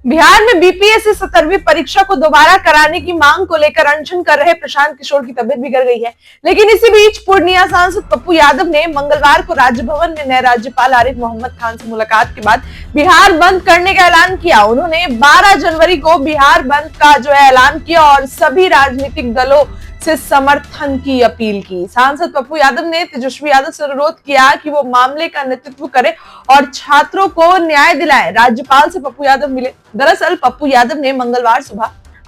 बिहार में बीपीएससी 17वीं परीक्षा को दोबारा कराने की मांग को लेकर अनशन कर रहे प्रशांत किशोर की तबीयत बिगड़ गई है। लेकिन इसी बीच पूर्णिया सांसद पप्पू यादव ने मंगलवार को राजभवन में नए राज्यपाल आरिफ मोहम्मद खान से मुलाकात के बाद बिहार बंद करने का ऐलान किया। उन्होंने 12 जनवरी को बिहार बंद का जो है ऐलान किया और सभी राजनीतिक दलों से समर्थन की अपील की। सांसद पप्पू यादव ने तेजस्वी यादव से अनुरोध किया कि वो मामले का नेतृत्व करे और छात्रों को न्याय दिलाए। राज्यपाल से पप्पू यादव मिले। दरअसल पप्पू यादव ने मंगलवार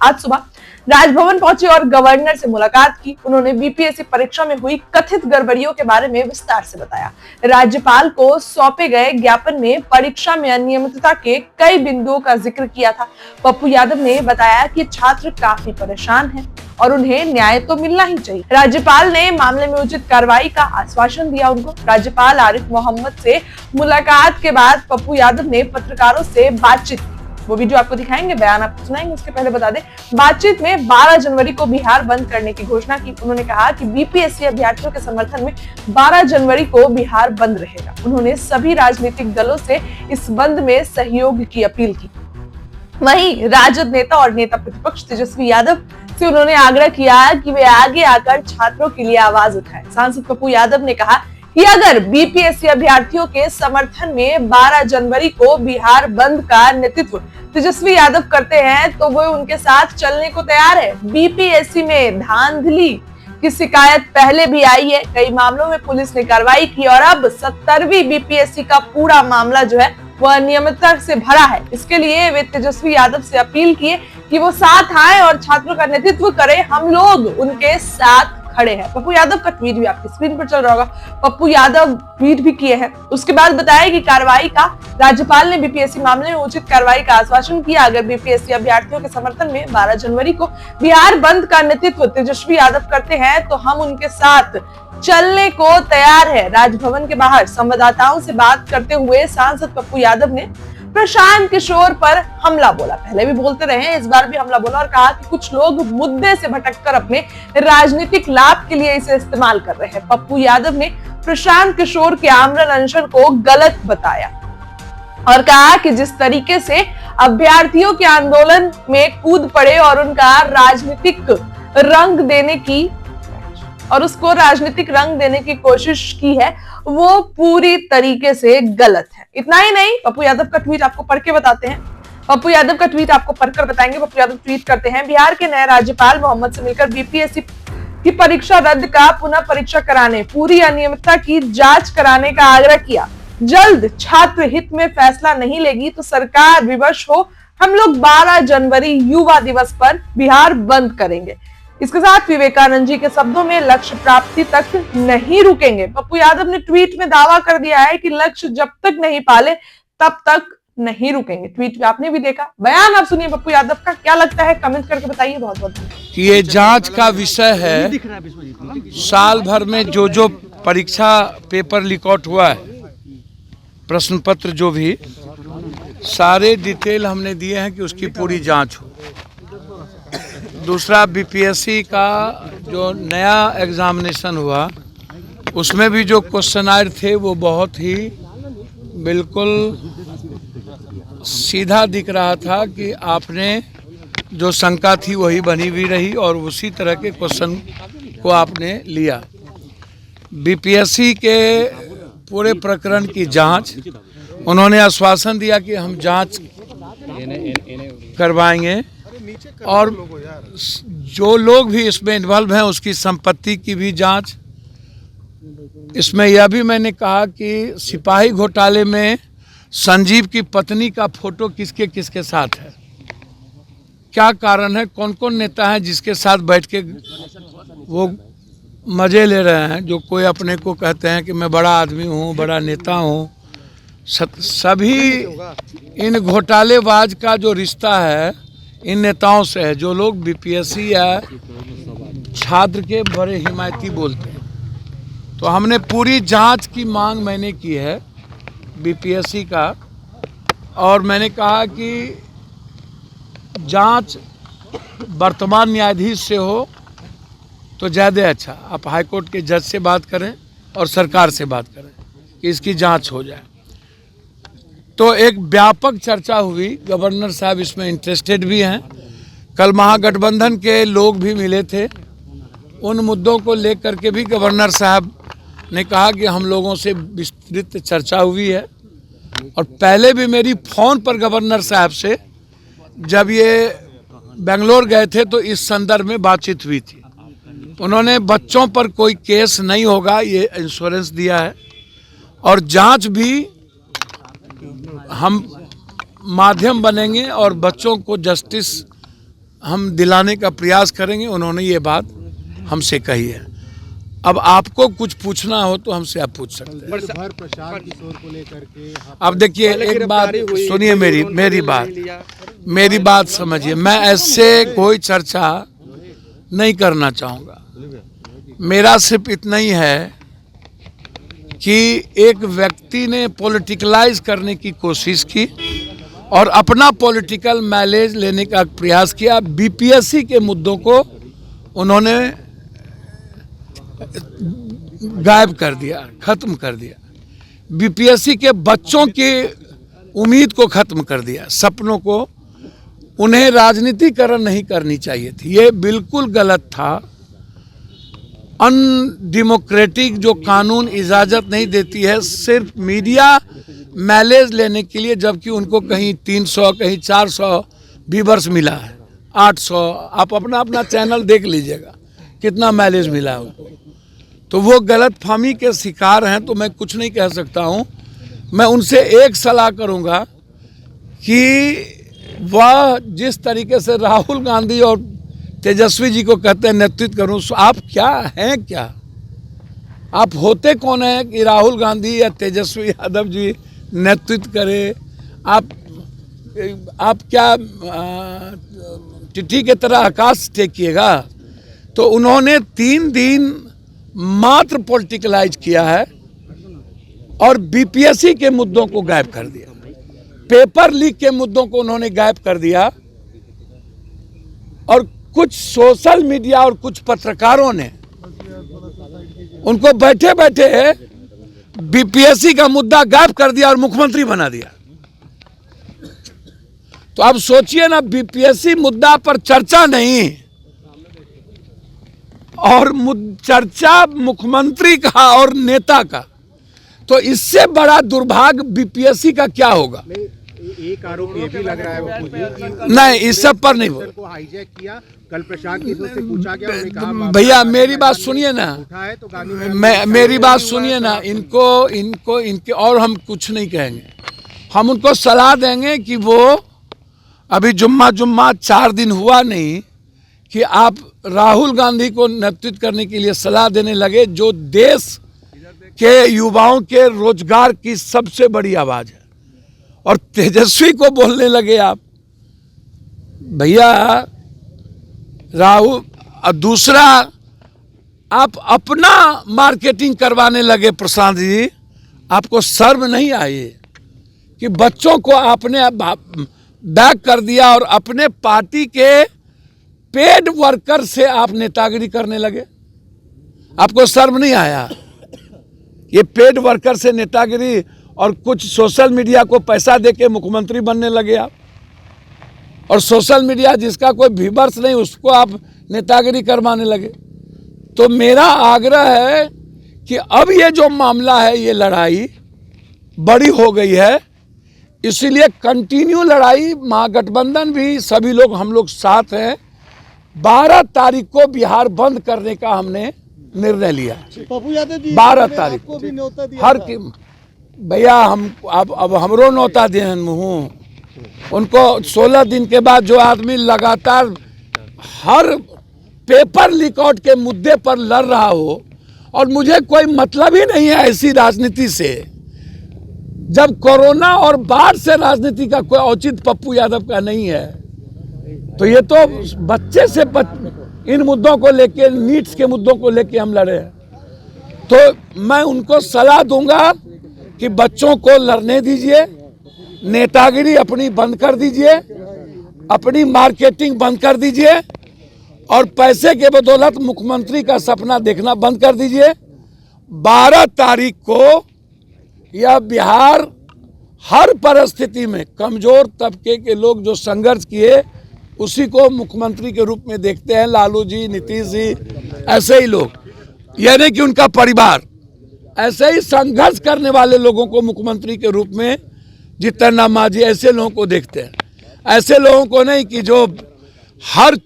आज सुबह राजभवन पहुंचे और गवर्नर से मुलाकात की। उन्होंने बीपीएससी परीक्षा में हुई कथित गड़बड़ियों के बारे में विस्तार से बताया। राज्यपाल को सौंपे गए ज्ञापन में परीक्षा में अनियमितता के कई बिंदुओं का जिक्र किया था। पप्पू यादव ने बताया कि छात्र काफी परेशान हैं और उन्हें न्याय तो मिलना ही चाहिए। राज्यपाल ने मामले में उचित कार्रवाई का आश्वासन दिया उनको। राज्यपाल आरिफ मोहम्मद से मुलाकात के बाद पप्पू यादव ने पत्रकारों से बातचीत, वो वीडियो आपको दिखाएंगे, बयान आपको सुनाएंगे। उसके पहले बता दें, बातचीत में 12 जनवरी को बिहार बंद करने की घोषणा की। उन्होंने कहा कि बीपीएससी अभ्यर्थियों के समर्थन में 12 जनवरी को बिहार बंद रहेगा। उन्होंने सभी राजनीतिक दलों से इस बंद में सहयोग की अपील की। वहीं राजद नेता और नेता प्रतिपक्ष तेजस्वी यादव से उन्होंने आग्रह किया कि वे आगे आकर छात्रों के लिए आवाज उठाएं। सांसद पप्पू यादव ने कहा कि अगर बीपीएससी अभ्यर्थियों के समर्थन में 12 जनवरी को बिहार बंद का नेतृत्व तेजस्वी यादव करते हैं तो वो उनके साथ चलने को तैयार है। बीपीएससी में धांधली की शिकायत पहले भी आई है। कई मामलों में पुलिस ने कार्रवाई की और अब 17वीं बीपीएससी का पूरा मामला जो है वह अनियमितता से भरा है। इसके लिए वे तेजस्वी यादव से अपील किए कि वो साथ आए और छात्रों का नेतृत्व करें। हम लोग उनके साथ खड़े हैं। पप्पू यादव का ट्वीट भी आपकी स्क्रीन पर चल रहा होगा। पप्पू यादव ट्वीट भी किए हैं। उसके बाद बताया कि कार्रवाई का राज्यपाल ने बीपीएससी मामले में उचित कार्रवाई का आश्वासन किया। अगर बीपीएससी अभ्यर्थियों के समर्थन में 12 जनवरी को बिहार बंद का नेतृत्व तेजस्वी यादव करते हैं तो हम उनके साथ चलने को तैयार है। राजभवन के बाहर संवाददाताओं से बात करते हुए सांसद पप्पू यादव ने प्रशांत किशोर पर हमला बोला। पहले भी बोलते रहे हैं, इस बार भी हमला बोला और कहा कि कुछ लोग मुद्दे से भटककर अपने राजनीतिक लाभ के लिए इसे इस्तेमाल कर रहे हैं। पप्पू यादव ने प्रशांत किशोर के आमरण अनशन को गलत बताया और कहा कि जिस तरीके से अभ्यर्थियों के आंदोलन में कूद पड़े और उनका राजनीतिक रंग देने की कोशिश की है वो पूरी तरीके से गलत है। इतना ही नहीं, पप्पू यादव का ट्वीट आपको पढ़ के बताते हैं। पप्पू यादव का ट्वीट आपको पढ़कर बताएंगे। पप्पू यादव ट्वीट करते हैं, बिहार के नए राज्यपाल मोहम्मद से मिलकर बीपीएससी की परीक्षा रद्द का पुनः परीक्षा कराने, पूरी अनियमितता की जांच कराने का आग्रह किया। जल्द छात्र हित में फैसला नहीं लेगी तो सरकार विवश हो। हम लोग 12 जनवरी युवा दिवस पर बिहार बंद करेंगे। इसके साथ विवेकानंद जी के शब्दों में लक्ष्य प्राप्ति तक नहीं रुकेंगे। पप्पू यादव ने ट्वीट में दावा कर दिया है कि लक्ष्य जब तक नहीं पाले तब तक नहीं रुकेंगे। ट्वीट आपने भी देखा, बयान आप सुनिए पप्पू यादव का। क्या लगता है कमेंट करके बताइए। बहुत बहुत कि ये जांच का विषय है। साल भर में जो परीक्षा पेपर लीक आउट हुआ है, प्रश्न पत्र जो भी, सारे डिटेल हमने दिए हैं कि उसकी पूरी जांच हो। दूसरा, बीपीएससी का जो नया एग्जामिनेशन हुआ उसमें भी जो क्वेश्चनायर थे वो बहुत ही बिल्कुल सीधा दिख रहा था कि आपने जो शंका थी वही बनी हुई रही और उसी तरह के क्वेश्चन को आपने लिया। बीपीएससी के पूरे प्रकरण की जांच, उन्होंने आश्वासन दिया कि हम जांच करवाएंगे और जो लोग भी इसमें इन्वॉल्व हैं उसकी संपत्ति की भी जांच। इसमें यह भी मैंने कहा कि सिपाही घोटाले में संजीव की पत्नी का फोटो किसके किसके साथ है, क्या कारण है, कौन कौन नेता हैं जिसके साथ बैठ के वो मजे ले रहे हैं, जो कोई अपने को कहते हैं कि मैं बड़ा आदमी हूँ, बड़ा नेता हूँ। सभी इन घोटालेबाज का जो रिश्ता है इन नेताओं से है, जो लोग बीपीएससी या छात्र के बड़े हिमायती बोलते हैं। तो हमने पूरी जांच की मांग मैंने की है बीपीएससी का, और मैंने कहा कि जांच वर्तमान न्यायाधीश से हो तो ज़्यादा अच्छा। आप हाईकोर्ट के जज से बात करें और सरकार से बात करें कि इसकी जांच हो जाए। तो एक व्यापक चर्चा हुई, गवर्नर साहब इसमें इंटरेस्टेड भी हैं। कल महागठबंधन के लोग भी मिले थे, उन मुद्दों को लेकर के भी गवर्नर साहब ने कहा कि हम लोगों से विस्तृत चर्चा हुई है। और पहले भी मेरी फ़ोन पर गवर्नर साहब से जब ये बेंगलोर गए थे तो इस संदर्भ में बातचीत हुई थी। उन्होंने बच्चों पर कोई केस नहीं होगा ये इंश्योरेंस दिया है, और जांच भी हम माध्यम बनेंगे और बच्चों को जस्टिस हम दिलाने का प्रयास करेंगे। उन्होंने ये बात हमसे कही है। अब आपको कुछ पूछना हो तो हमसे आप पूछ सकते हैं। प्रशांत किशोर को लेकर के अब देखिए, एक बात सुनिए, मेरी बात समझिए। मैं ऐसे कोई चर्चा नहीं करना चाहूँगा। मेरा सिर्फ इतना ही है कि एक व्यक्ति ने पॉलिटिकलाइज करने की कोशिश की और अपना पॉलिटिकल माइलेज लेने का प्रयास किया। बीपीएससी के मुद्दों को उन्होंने गायब कर दिया, खत्म कर दिया। बीपीएससी के बच्चों की उम्मीद को खत्म कर दिया, सपनों को। उन्हें राजनीतिकरण नहीं करनी चाहिए थी, ये बिल्कुल गलत था। अनडेमोक्रेटिक जो कानून इजाज़त नहीं देती है सिर्फ मीडिया माइलेज लेने के लिए, जबकि उनको कहीं 300 कहीं 400 व्यूअर्स मिला है, 800। आप अपना अपना चैनल देख लीजिएगा कितना माइलेज मिला है उनको। तो वो गलत फहमी के शिकार हैं, तो मैं कुछ नहीं कह सकता हूँ। मैं उनसे एक सलाह करूँगा कि वह जिस तरीके से राहुल गांधी और तेजस्वी जी को कहते हैं नेतृत्व करूँ, आप क्या हैं? क्या आप होते कौन हैं कि राहुल गांधी या तेजस्वी यादव जी नेतृत्व करे? आप क्या टिट्टी के तरह आकाश टेकिएगा? तो उन्होंने 3 दिन मात्र पॉलिटिकलाइज किया है और बीपीएससी के मुद्दों को गायब कर दिया, पेपर लीक के मुद्दों को उन्होंने गायब कर दिया। और कुछ सोशल मीडिया और कुछ पत्रकारों ने उनको बैठे बैठे बीपीएससी का मुद्दा गायब कर दिया और मुख्यमंत्री बना दिया। तो आप सोचिए ना, बीपीएससी मुद्दा पर चर्चा नहीं और चर्चा मुख्यमंत्री का और नेता का, तो इससे बड़ा दुर्भाग्य बीपीएससी का क्या होगा? एक आरोप ये भी लग रहा है नहीं, इस सब पर नहीं को हाईजैक किया। कल प्रशांत किशोर से पूछा गया, उन्होंने कहा भैया मेरी बात सुनिए ना, उठाए तो गांधी मेरी बात सुनिए ना। इनके और हम कुछ नहीं कहेंगे। हम उनको सलाह देंगे कि वो अभी जुम्मा 4 दिन हुआ नहीं कि आप राहुल गांधी को नेतृत्व करने के लिए सलाह देने लगे, जो देश के युवाओं के रोजगार की सबसे बड़ी आवाज है। और तेजस्वी को बोलने लगे आप। भैया राहुल, दूसरा आप अपना मार्केटिंग करवाने लगे। प्रशांत जी, आपको शर्म नहीं आई कि बच्चों को आपने बैक कर दिया और अपने पार्टी के पेड वर्कर से आप नेतागिरी करने लगे? आपको शर्म नहीं आया? ये पेड वर्कर से नेतागिरी और कुछ सोशल मीडिया को पैसा देके मुख्यमंत्री बनने लगे आप। और सोशल मीडिया जिसका कोई व्यूअर्स नहीं उसको आप नेतागिरी करवाने लगे। तो मेरा आग्रह है कि अब ये जो मामला है, ये लड़ाई बड़ी हो गई है, इसीलिए कंटिन्यू लड़ाई। महागठबंधन भी सभी लोग, हम लोग साथ हैं। 12 तारीख को बिहार बंद करने का हमने निर्णय लिया। पप्पू यादव जी 12 तारीख को भी न्योता दिया हर की भैया हम अब हमरो न्योता देन हूँ उनको। 16 दिन के बाद जो आदमी लगातार हर पेपर लीक आउट के मुद्दे पर लड़ रहा हो, और मुझे कोई मतलब ही नहीं है ऐसी राजनीति से। जब कोरोना और बाढ़ से राजनीति का कोई औचित्य पप्पू यादव का नहीं है, तो ये तो बच्चे से इन मुद्दों को लेके, नीट्स के मुद्दों को लेके हम लड़े हैं। तो मैं उनको सलाह दूंगा कि बच्चों को लड़ने दीजिए, नेतागिरी अपनी बंद कर दीजिए, अपनी मार्केटिंग बंद कर दीजिए और पैसे के बदौलत मुख्यमंत्री का सपना देखना बंद कर दीजिए। 12 तारीख को यह बिहार हर परिस्थिति में कमजोर तबके के लोग जो संघर्ष किए उसी को मुख्यमंत्री के रूप में देखते हैं। लालू जी, नीतीश जी, ऐसे ही लोग, यानी कि उनका परिवार, ऐसे ही संघर्ष करने वाले लोगों को मुख्यमंत्री के रूप में, जितन राम मांझी, ऐसे लोगों को देखते हैं। ऐसे लोगों को नहीं कि जो हर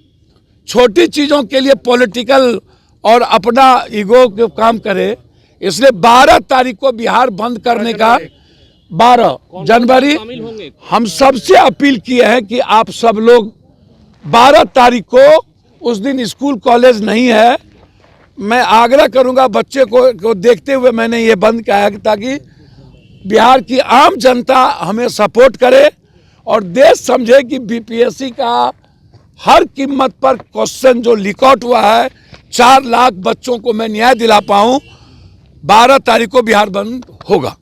छोटी चीज़ों के लिए पॉलिटिकल और अपना ईगो के काम करे। इसलिए 12 तारीख को बिहार बंद करने का, 12 जनवरी, हम सबसे अपील किए हैं कि आप सब लोग 12 तारीख को, उस दिन स्कूल कॉलेज नहीं है, मैं आग्रह करूंगा बच्चे को देखते हुए मैंने ये बंद किया है ताकि बिहार की आम जनता हमें सपोर्ट करे और देश समझे कि बीपीएससी का हर कीमत पर क्वेश्चन जो लीक आउट हुआ है, 4 लाख बच्चों को मैं न्याय दिला पाऊं। 12 तारीख को बिहार बंद होगा।